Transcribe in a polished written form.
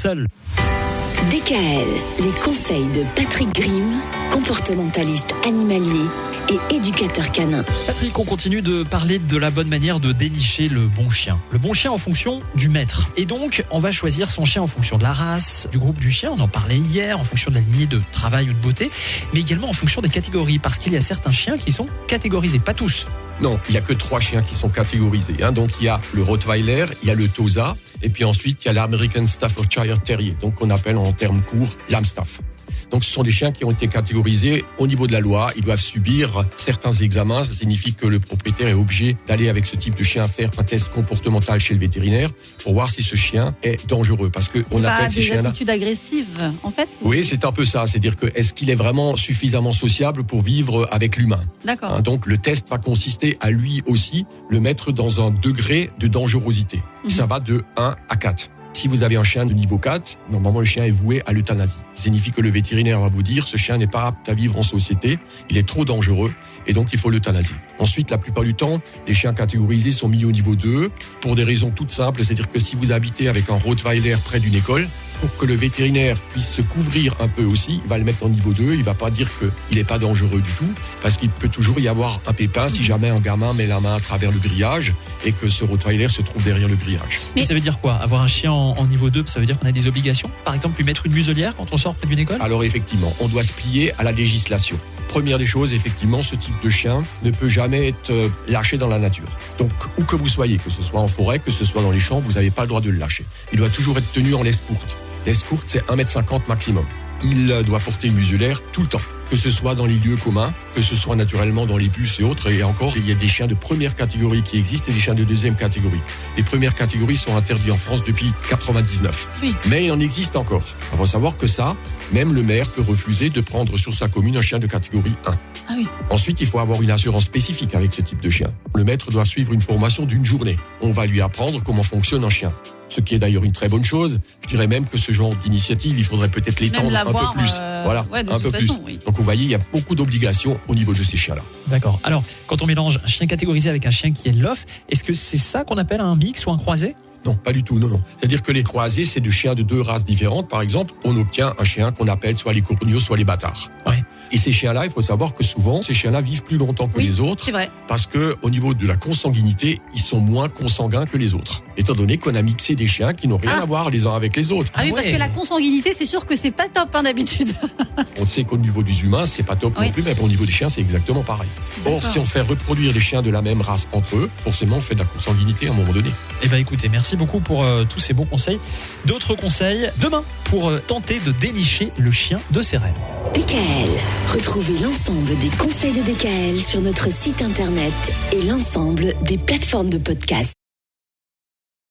seul. DKL, les conseils de Patrick Grimm, comportementaliste animalier et éducateur canin. Patrick, on continue de parler de la bonne manière de dénicher le bon chien. Le bon chien en fonction du maître. Et donc, on va choisir son chien en fonction de la race, du groupe du chien, on en parlait hier, en fonction de la lignée de travail ou de beauté, mais également en fonction des catégories, parce qu'il y a certains chiens qui sont catégorisés, pas tous. Non, il n'y a que 3 chiens qui sont catégorisés. Donc, il y a le Rottweiler, il y a le Tosa, et puis ensuite, il y a l'American Staffordshire Terrier, donc qu'on appelle en termes courts l'Amstaff. Donc, ce sont des chiens qui ont été catégorisés au niveau de la loi. Ils doivent subir certains examens. Ça signifie que le propriétaire est obligé d'aller avec ce type de chien faire un test comportemental chez le vétérinaire pour voir si ce chien est dangereux. Parce que on appelle ces chiens-là. Des attitudes agressives, en fait. Oui, c'est un peu ça. C'est-à-dire que est-ce qu'il est vraiment suffisamment sociable pour vivre avec l'humain ? D'accord. Donc, le test va consister à lui aussi le mettre dans un degré de dangerosité. Ça va de 1 à 4. Si vous avez un chien de niveau 4, normalement le chien est voué à l'euthanasie. Ça signifie que le vétérinaire va vous dire ce chien n'est pas apte à vivre en société, il est trop dangereux et donc il faut l'euthanasier. Ensuite, la plupart du temps, les chiens catégorisés sont mis au niveau 2 pour des raisons toutes simples, c'est-à-dire que si vous habitez avec un Rottweiler près d'une école, pour que le vétérinaire puisse se couvrir un peu aussi, il va le mettre en niveau 2, il va pas dire qu'il n'est pas dangereux du tout, parce qu'il peut toujours y avoir un pépin si jamais un gamin met la main à travers le grillage et que ce Rottweiler se trouve derrière le grillage. Mais ça veut dire quoi ? Avoir un chien en niveau 2, ça veut dire qu'on a des obligations ? Par exemple, lui mettre une muselière quand on sort près d'une école ? Alors effectivement, on doit se plier à la législation. Première des choses, effectivement, ce type de chien ne peut jamais être lâché dans la nature. Donc, où que vous soyez, que ce soit en forêt, que ce soit dans les champs, vous n'avez pas le droit de le lâcher. Il doit toujours être tenu en laisse courte. Laisse courte, c'est 1,50 m maximum. Il doit porter une muselière tout le temps, que ce soit dans les lieux communs, que ce soit naturellement dans les bus et autres. Et encore, il y a des chiens de première catégorie qui existent et des chiens de deuxième catégorie. Les premières catégories sont interdites en France depuis 99. Oui. Mais il en existe encore. Il faut savoir que ça, même le maire peut refuser de prendre sur sa commune un chien de catégorie 1. Ah oui. Ensuite, il faut avoir une assurance spécifique avec ce type de chien. Le maître doit suivre une formation d'une journée. On va lui apprendre comment fonctionne un chien. Ce qui est d'ailleurs une très bonne chose. Je dirais même que ce genre d'initiative, il faudrait peut-être l'étendre un peu plus. Voilà, un peu plus. Oui. Donc vous voyez, il y a beaucoup d'obligations au niveau de ces chiens-là. D'accord. Alors, quand on mélange un chien catégorisé avec un chien qui est lof, est-ce que c'est ça qu'on appelle un mix ou un croisé ? Non, pas du tout, non. C'est-à-dire que les croisés, c'est de chiens de 2 races différentes. Par exemple, on obtient un chien qu'on appelle soit les corneaux, soit les bâtards. Ouais. Et ces chiens-là, il faut savoir que souvent, ces chiens-là vivent plus longtemps que les autres. C'est vrai. Parce que, au niveau de la consanguinité, ils sont moins consanguins que les autres. Étant donné qu'on a mixé des chiens qui n'ont rien à voir les uns avec les autres. Ah oui, parce que la consanguinité, c'est sûr que c'est pas top d'habitude. On sait qu'au niveau des humains, c'est pas top non plus, mais au niveau des chiens, c'est exactement pareil. Or, si on fait reproduire les chiens de la même race entre eux, forcément, on fait de la consanguinité à un moment donné. Eh bien, écoutez, merci beaucoup pour tous ces bons conseils. D'autres conseils demain pour tenter de dénicher le chien de ses rêves. DKL. Retrouvez l'ensemble des conseils de DKL sur notre site internet et l'ensemble des plateformes de podcast.